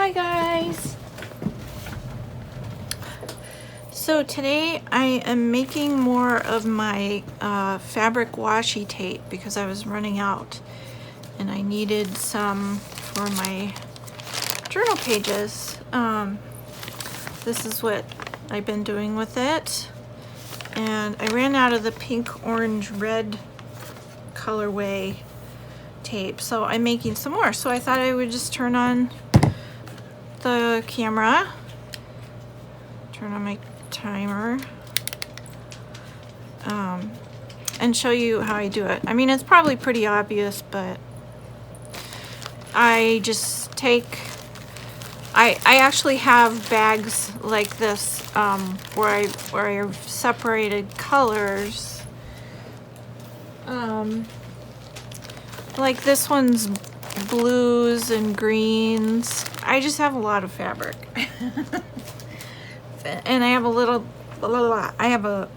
Hi guys! So today I am making more of my fabric washi tape because I was running out and I needed some for my journal pages. This is what I've been doing with it, and I ran out of the pink, orange, red colorway tape, so I'm making some more. So I thought I would just turn on the camera, turn on my timer, and show you how I do it. I mean, it's probably pretty obvious, but I just take, I actually have bags like this where I've separated colors. Like this one's blues and greens. I just have a lot of fabric. And I have a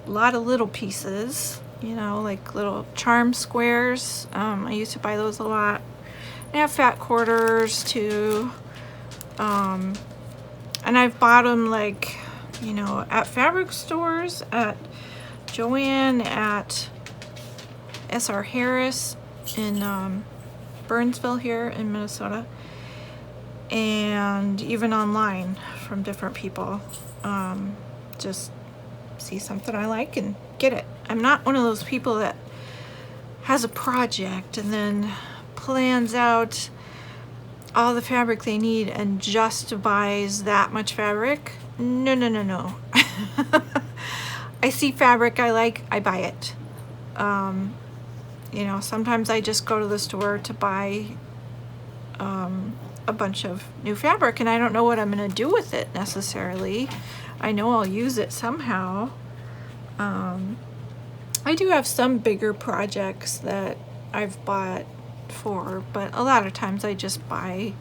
lot of little pieces, you know, like little charm squares. I used to buy those a lot. I have fat quarters too. And I've bought them, like, you know, at fabric stores, at Joann, at S.R. Harris in Burnsville here in Minnesota, and even online from different people. Just see something I like and get it. I'm not one of those people that has a project and then plans out all the fabric they need and just buys that much fabric. No, no, no, no. I see fabric I like, I buy it. You know, sometimes I just go to the store to buy a bunch of new fabric, and I don't know what I'm going to do with it necessarily. I know I'll use it somehow. I do have some bigger projects that I've bought for, but a lot of times I just buy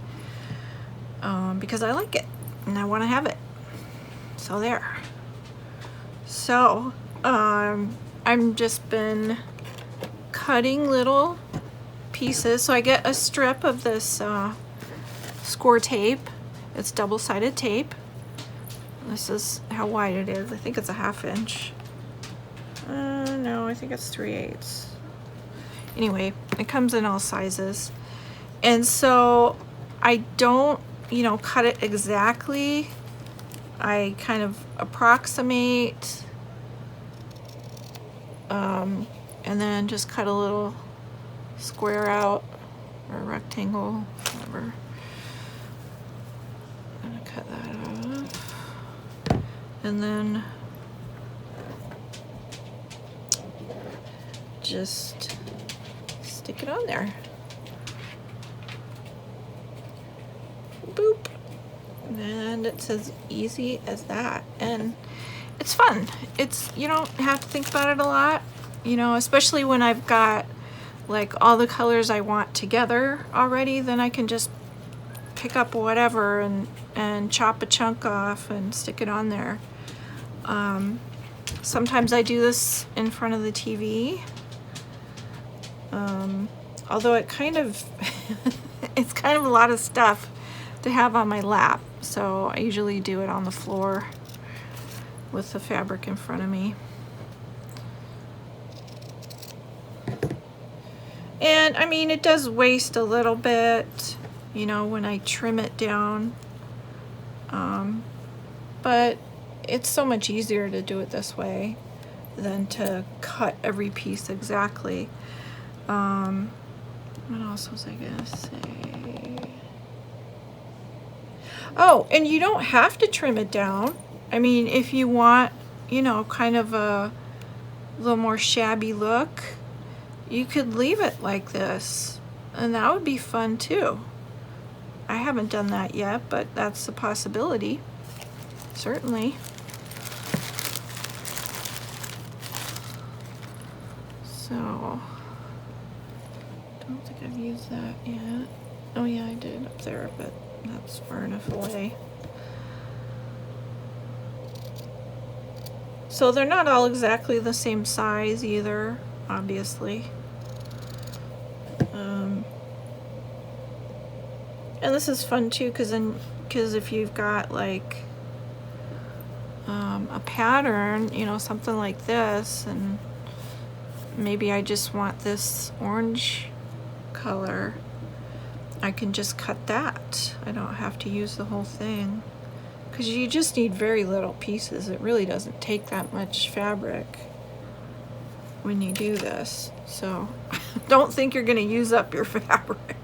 because I like it and I want to have it. So there. So I'm just been cutting little pieces. So I get a strip of this score tape. It's double-sided tape. This is how wide it is. I think it's a 1/2 inch. No, I think it's 3/8. Anyway, it comes in all sizes. And so I don't, you know, cut it exactly. I kind of approximate, and then just cut a little square out, or a rectangle, whatever. I'm gonna cut that off, and then just stick it on there. Boop. And it's as easy as that, and it's fun. It's, you don't have to think about it a lot, you know, especially when I've got like all the colors I want together already. Then I can just pick up whatever and chop a chunk off and stick it on there. Sometimes I do this in front of the TV, although it kind of it's kind of a lot of stuff to have on my lap, so I usually do it on the floor with the fabric in front of me. And I mean, it does waste a little bit, you know, when I trim it down, but it's so much easier to do it this way than to cut every piece exactly. What else was I gonna say? Oh, and you don't have to trim it down. I mean, if you want, you know, kind of a little more shabby look, you could leave it like this, and that would be fun too. I haven't done that yet, but that's a possibility, certainly. So, don't think I've used that yet. Oh yeah, I did up there, but that's far enough away. So they're not all exactly the same size either, obviously. And this is fun too, because if you've got like a pattern, you know, something like this, and maybe I just want this orange color, I can just cut that. I don't have to use the whole thing, because you just need very little pieces. It really doesn't take that much fabric when you do this, so don't think you're going to use up your fabric.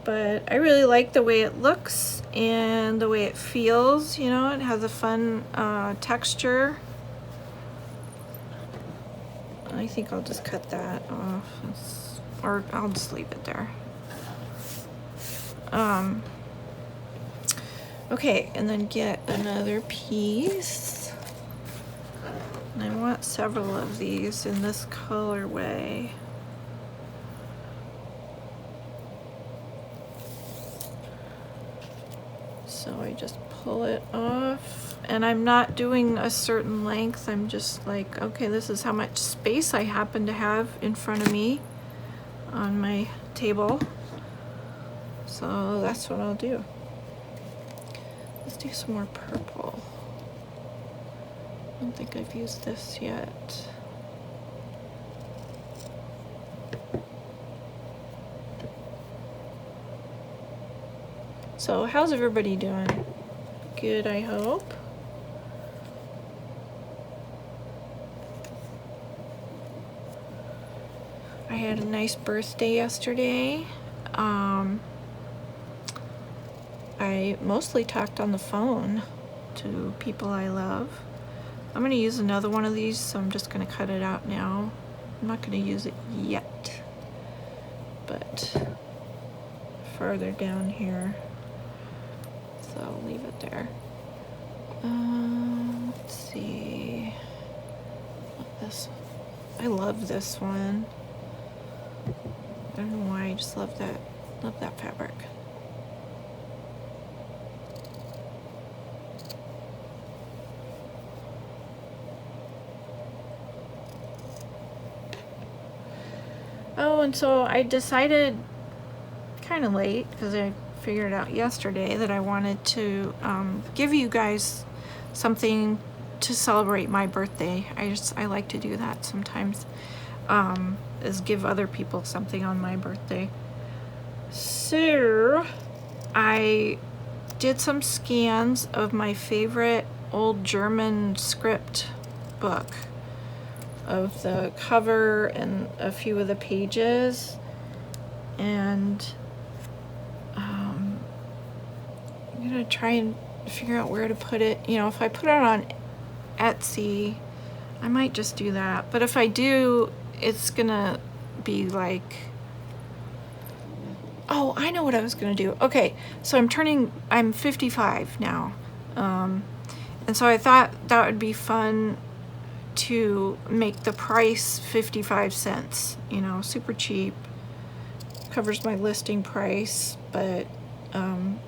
But I really like the way it looks and the way it feels. You know, it has a fun texture. I think I'll just cut that off, or I'll just leave it there. Okay, and then get another piece. And I want several of these in this colorway. So I just pull it off, and I'm not doing a certain length. I'm just like, okay, this is how much space I happen to have in front of me on my table. So that's what I'll do. Let's do some more purple. I don't think I've used this yet. So how's everybody doing? Good, I hope. I had a nice birthday yesterday. I mostly talked on the phone to people I love. I'm going to use another one of these, so I'm just going to cut it out now. I'm not going to use it yet, but farther down here. So I'll leave it there. Let's see. This, I love this one. I don't know why, I just love that fabric. Oh, and so I decided kind of late, because I figured out yesterday that I wanted to give you guys something to celebrate my birthday. I like to do that sometimes, is give other people something on my birthday. So I did some scans of my favorite old German script book, of the cover and a few of the pages, and I'm gonna try and figure out where to put it. You know, if I put it on Etsy, I might just do that, but if I do, it's gonna be like, oh, I know what I was gonna do. Okay, so I'm 55 now, and so I thought that would be fun to make the price 55 cents, you know, super cheap, covers my listing price, but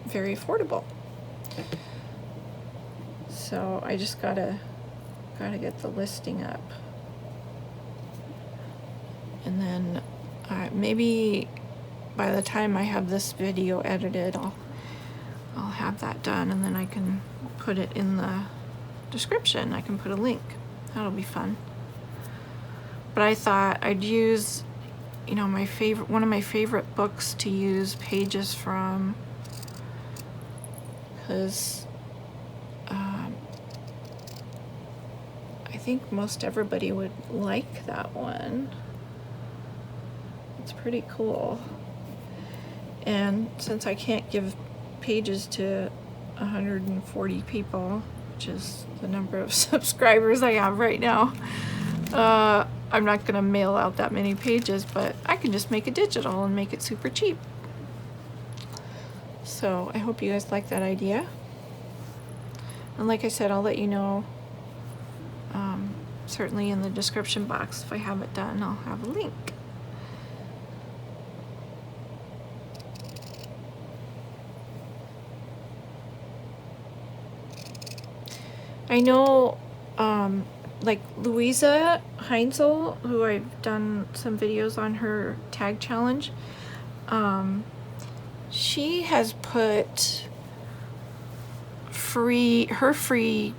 very affordable. So I just gotta get the listing up, and then maybe by the time I have this video edited, I'll have that done, and then I can put it in the description. I can put a link. That'll be fun. But I thought I'd use, you know, one of my favorite books to use pages from, because I think most everybody would like that one. It's pretty cool. And since I can't give pages to 140 people, which is the number of subscribers I have right now, I'm not gonna mail out that many pages, but I can just make it digital and make it super cheap. So I hope you guys like that idea. And like I said, I'll let you know, certainly in the description box. If I have it done, I'll have a link. I know like Louisa Heinzel, who I've done some videos on her tag challenge, she has put her free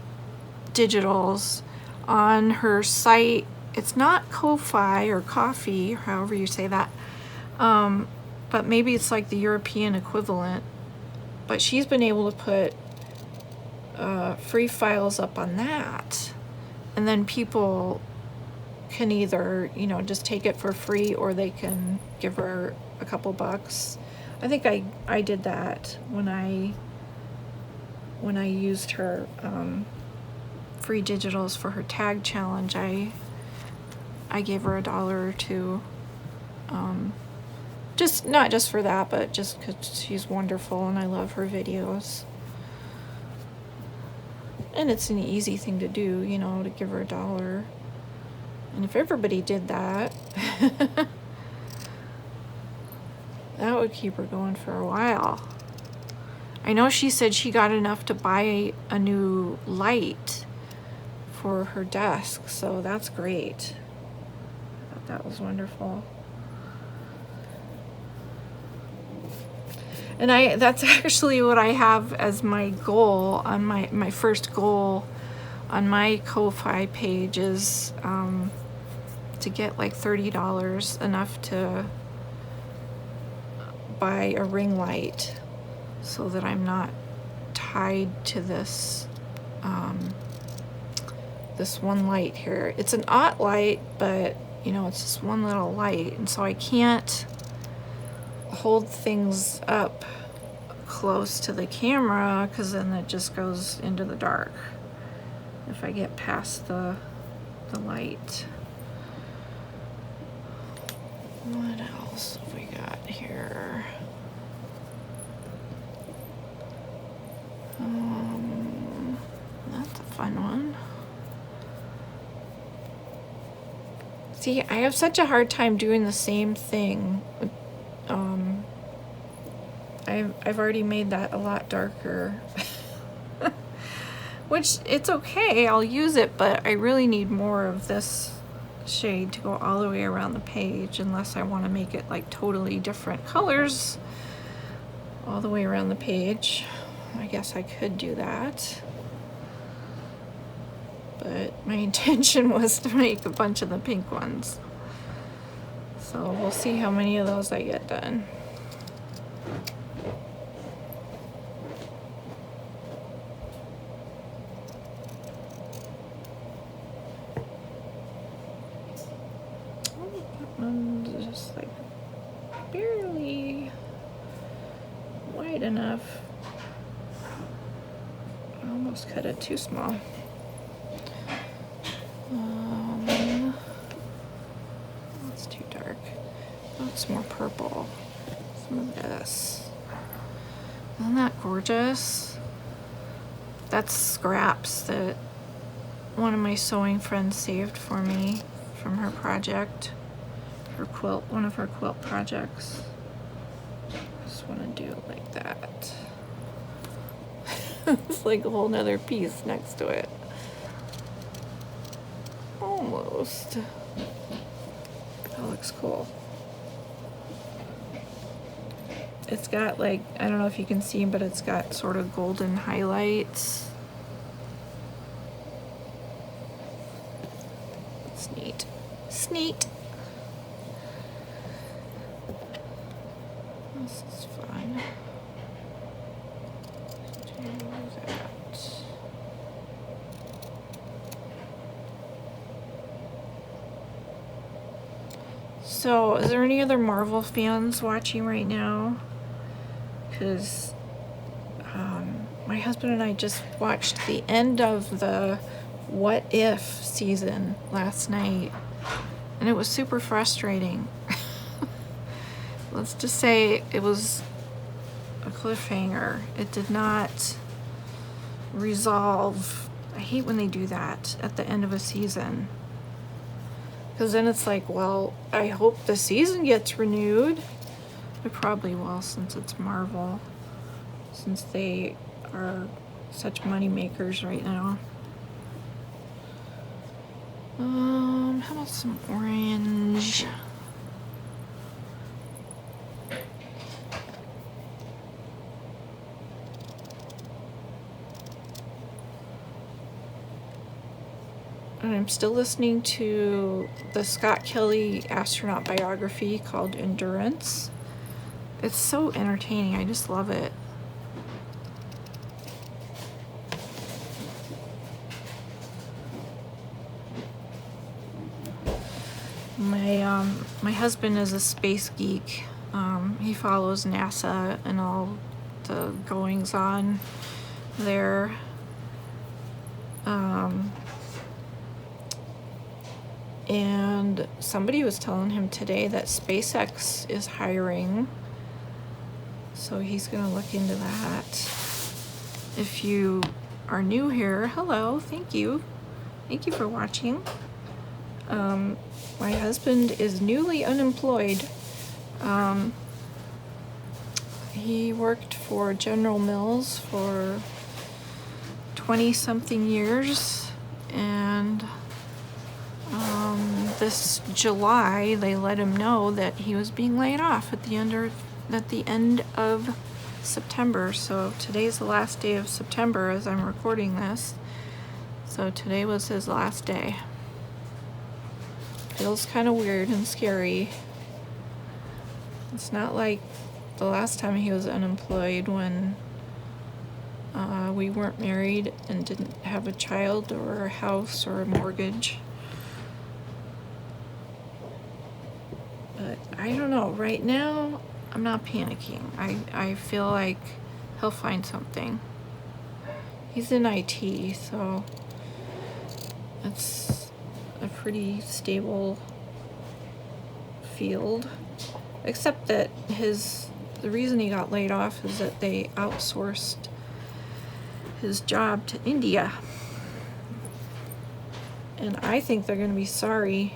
digitals on her site. It's not Ko-fi or Coffee, however you say that, but maybe it's like the European equivalent. But she's been able to put free files up on that, and then people can either, you know, just take it for free, or they can give her a couple bucks. I think I did that when I used her free digitals for her tag challenge. I gave her $1 or $2, just not just for that, but just because she's wonderful and I love her videos. And it's an easy thing to do, you know, to give her $1. And if everybody did that, that would keep her going for a while. I know she said she got enough to buy a new light for her desk, so that's great. I thought that was wonderful. And that's actually what I have as my goal on my first goal on my Ko-fi page is to get like $30, enough to buy a ring light so that I'm not tied to this this one light here. It's an OT light, but you know, it's just one little light, and so I can't hold things up close to the camera because then it just goes into the dark if I get past the light. What else have we got here? That's a fun one. See, I have such a hard time doing the same thing. I've already made that a lot darker. Which, it's okay, I'll use it, but I really need more of this shade to go all the way around the page, unless I want to make it like totally different colors all the way around the page. I guess I could do that. But my intention was to make a bunch of the pink ones. So we'll see how many of those I get done. Just like barely wide enough. I almost cut it too small. That's too dark. That's more purple. Some of this. Isn't that gorgeous? That's scraps that one of my sewing friends saved for me from her project. Her quilt, one of her quilt projects. Just want to do it like that. It's like a whole nother piece next to it. Almost. That looks cool. It's got like, I don't know if you can see, but it's got sort of golden highlights. It's neat. It's neat. This is fun. Do that. So, is there any other Marvel fans watching right now? Because my husband and I just watched the end of the What If season last night, and it was super frustrating. Let's just say it was a cliffhanger. It did not resolve. I hate when they do that at the end of a season. Because then it's like, well, I hope the season gets renewed. It probably will, since it's Marvel. Since they are such money makers right now. How about some orange? And I'm still listening to the Scott Kelly astronaut biography called Endurance. It's so entertaining. I just love it. My husband is a space geek. He follows NASA and all the goings on there. And somebody was telling him today that SpaceX is hiring, so he's gonna look into that. If you are new here, hello, thank you for watching. My husband is newly unemployed. He worked for General Mills for 20-something years, and this July they let him know that he was being laid off at the end of September. So today's the last day of September as I'm recording this. So today was his last day. Feels kind of weird and scary. It's not like the last time he was unemployed when we weren't married and didn't have a child or a house or a mortgage. But I don't know. Right now, I'm not panicking. I feel like he'll find something. He's in IT, so it's a pretty stable field. Except that the reason he got laid off is that they outsourced his job to India. And I think they're going to be sorry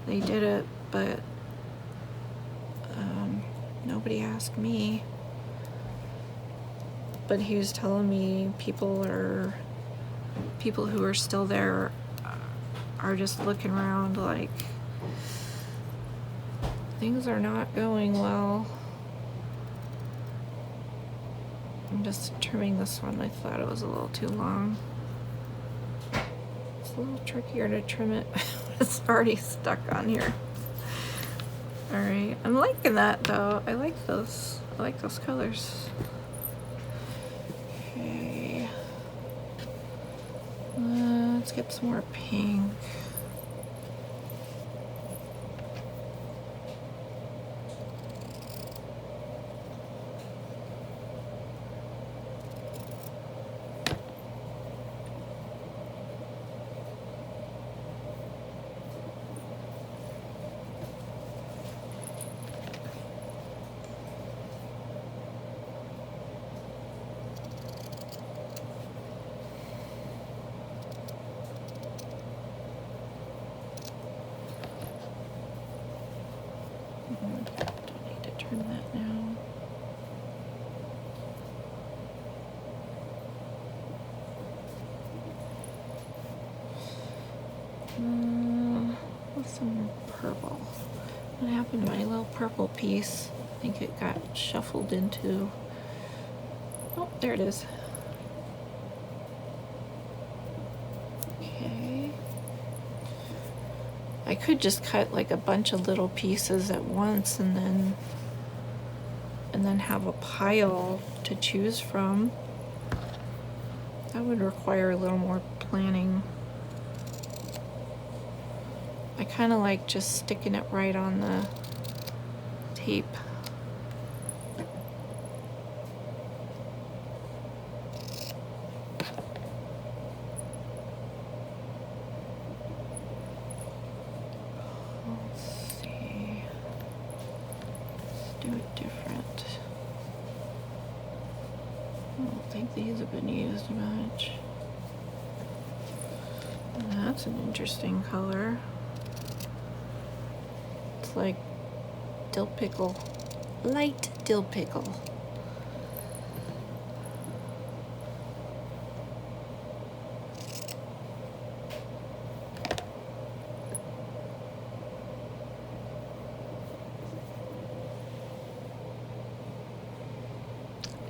they did it, but nobody asked me. But he was telling me people who are still there are just looking around like things are not going well. I'm just trimming this one. I thought it was a little too long. It's a little trickier to trim it. It's already stuck on here. Alright, I'm liking that though. I like those colors. Okay. Let's get some more pink. Don't need to trim that now. What's some purple? What happened to my little purple piece? I think it got shuffled into... Oh, there it is. Okay. I could just cut like a bunch of little pieces at once and then have a pile to choose from. That would require a little more planning. I kind of like just sticking it right on the tape. Let's see. Let's do it different. I don't think these have been used much. That's an interesting color. It's like dill pickle, light dill pickle.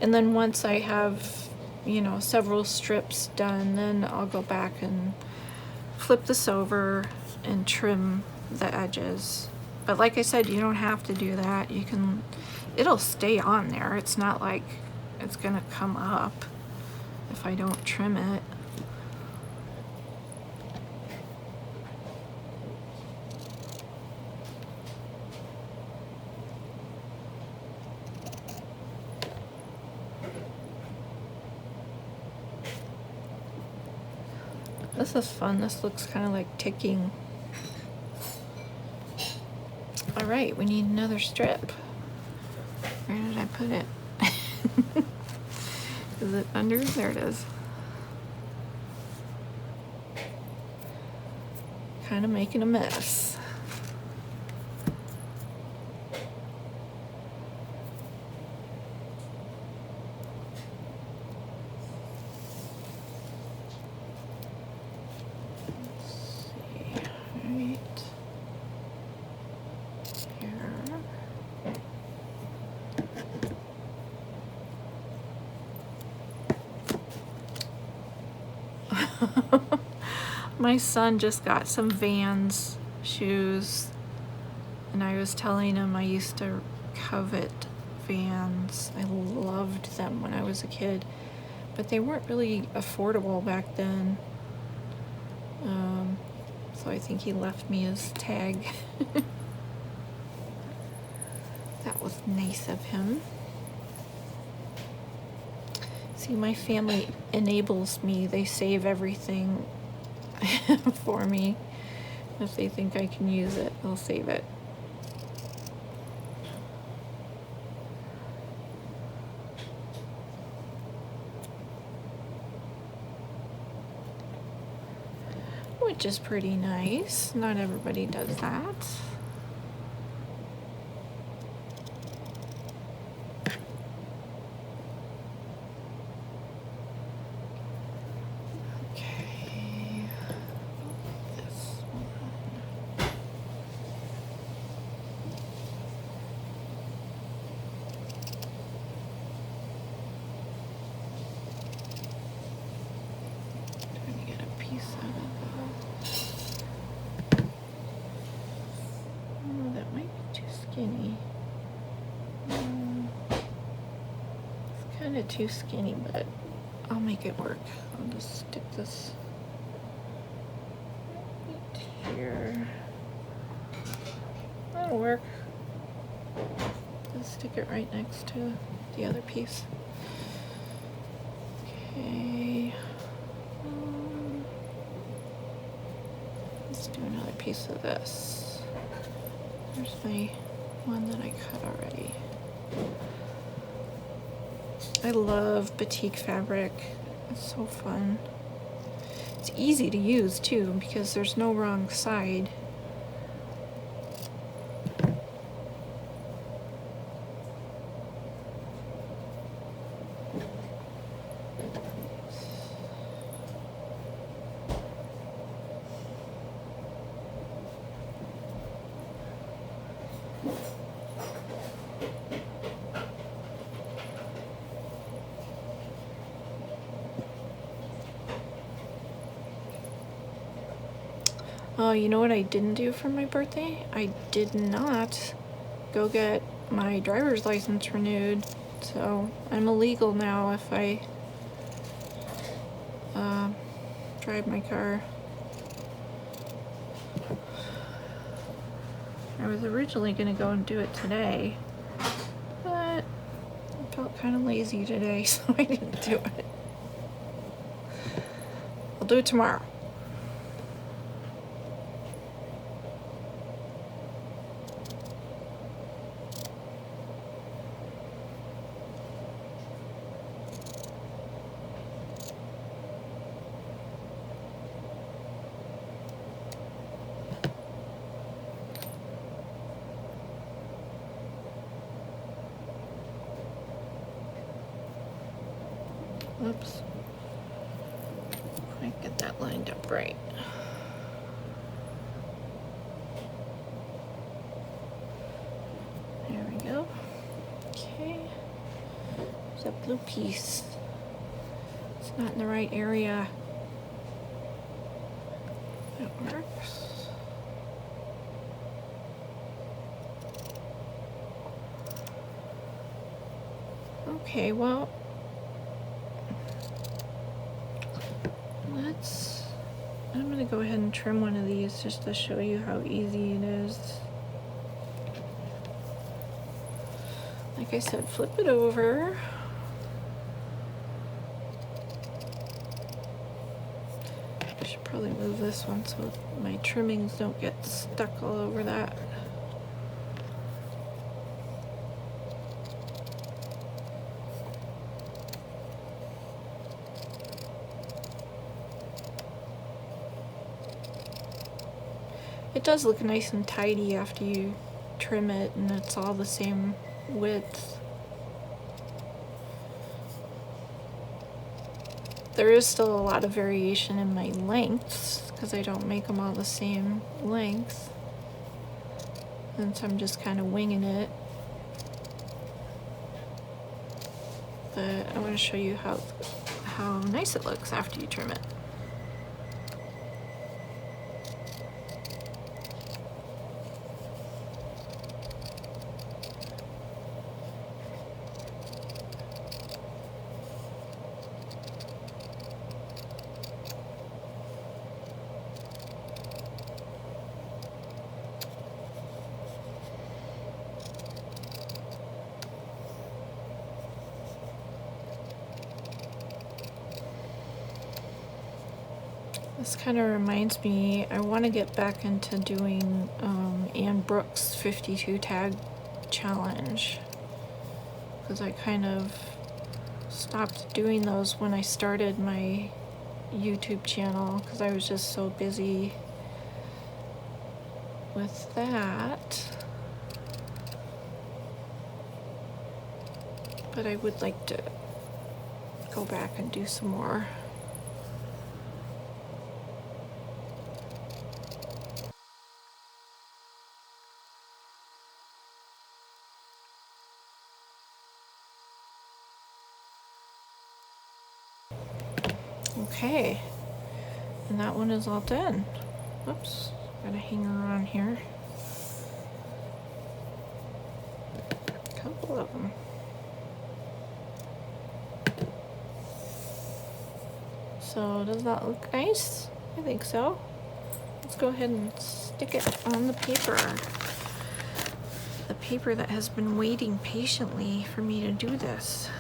And then once I have, you know, several strips done, then I'll go back and flip this over and trim the edges. But like I said, you don't have to do that. You can, it'll stay on there. It's not like it's gonna come up if I don't trim it. This is fun. This looks kind of like ticking. All right, we need another strip. Where did I put it? Is it under? There it is. Kind of making a mess. My son just got some Vans shoes, and I was telling him I used to covet Vans. I loved them when I was a kid, but they weren't really affordable back then. So I think he left me his tag. That was nice of him. See, my family enables me. They save everything for me. If they think I can use it, they'll save it. Which is pretty nice. Not everybody does that. Too skinny, but I'll make it work. I'll just stick this right here. That'll work. Just stick it right next to the other piece. Okay. Let's do another piece of this. There's my one that I cut already. I love batik fabric. It's so fun. It's easy to use too because there's no wrong side. Oh, you know what I didn't do for my birthday? I did not go get my driver's license renewed. So I'm illegal now if I drive my car. I was originally going to go and do it today, but I felt kind of lazy today, so I didn't do it. I'll do it tomorrow. Oops. I get that lined up right. There we go. Okay. There's a blue piece. It's not in the right area. That works. Okay, well, I'm gonna go ahead and trim one of these just to show you how easy it is. Like I said, flip it over. I should probably move this one so my trimmings don't get stuck all over that. It does look nice and tidy after you trim it and it's all the same width. There is still a lot of variation in my lengths because I don't make them all the same length. And so I'm just kind of winging it. But I want to show you how nice it looks after you trim it. This kind of reminds me, I want to get back into doing Ann Brooks' 52 tag challenge, because I kind of stopped doing those when I started my YouTube channel because I was just so busy with that. But I would like to go back and do some more. Okay, and that one is all done. Oops, got a hanger on here. A couple of them. So does that look nice? I think so. Let's go ahead and stick it on the paper. The paper that has been waiting patiently for me to do this.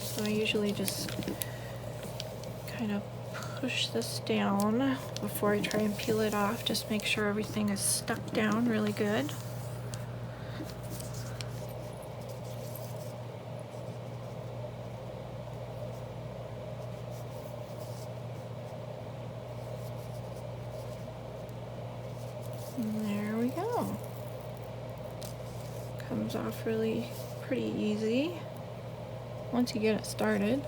So I usually just kind of push this down before I try and peel it off. Just make sure everything is stuck down really good. And there we go. Comes off really pretty easy once you get it started.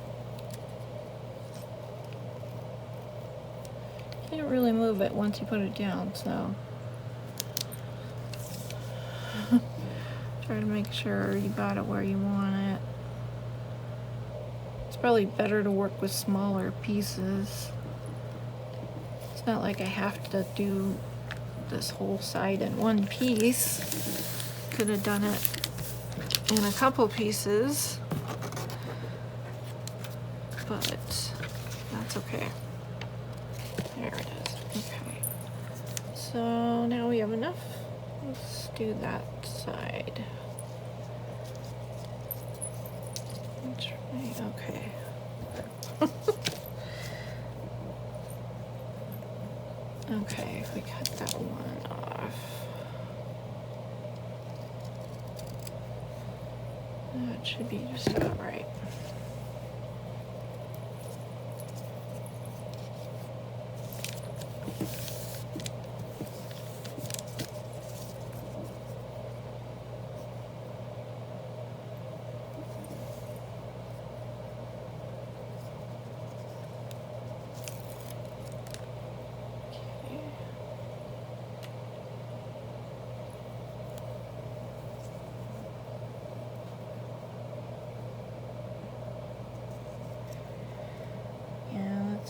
Can't really move it once you put it down, so try to make sure you got it where you want it. It's probably better to work with smaller pieces. It's not like I have to do this whole side in one piece. Could have done it in a couple pieces, but that's okay. There it is. Okay. So now we have enough. Let's do that side. Okay. Okay, if we cut that one off. That should be just about right.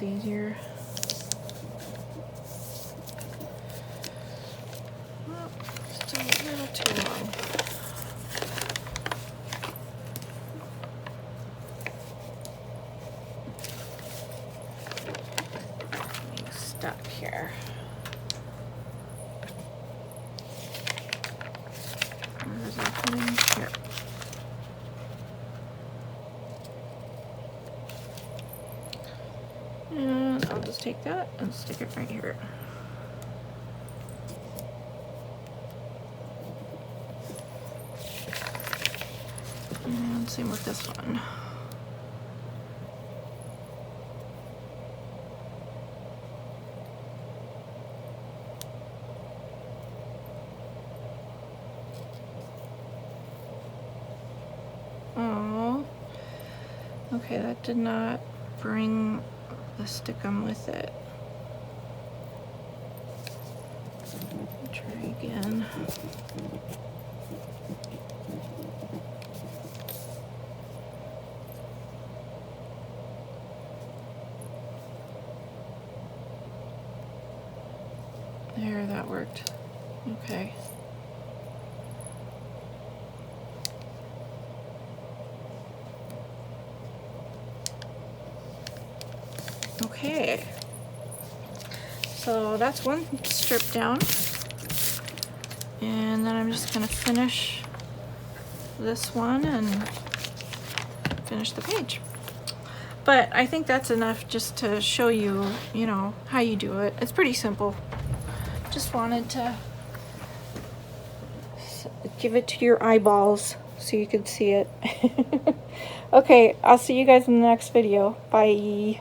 easier. Oh, still a little too long. Getting stuck here. Where's that opening? Here. And I'll just take that and stick it right here. And same with this one. Oh, okay, that did not bring the stickum with it. Try again. There, that worked. Okay. Okay. So that's one strip down. And then I'm just gonna finish this one and finish the page. But I think that's enough just to show you, you know, how you do it. It's pretty simple. Just wanted to give it to your eyeballs so you could see it. Okay, I'll see you guys in the next video. Bye.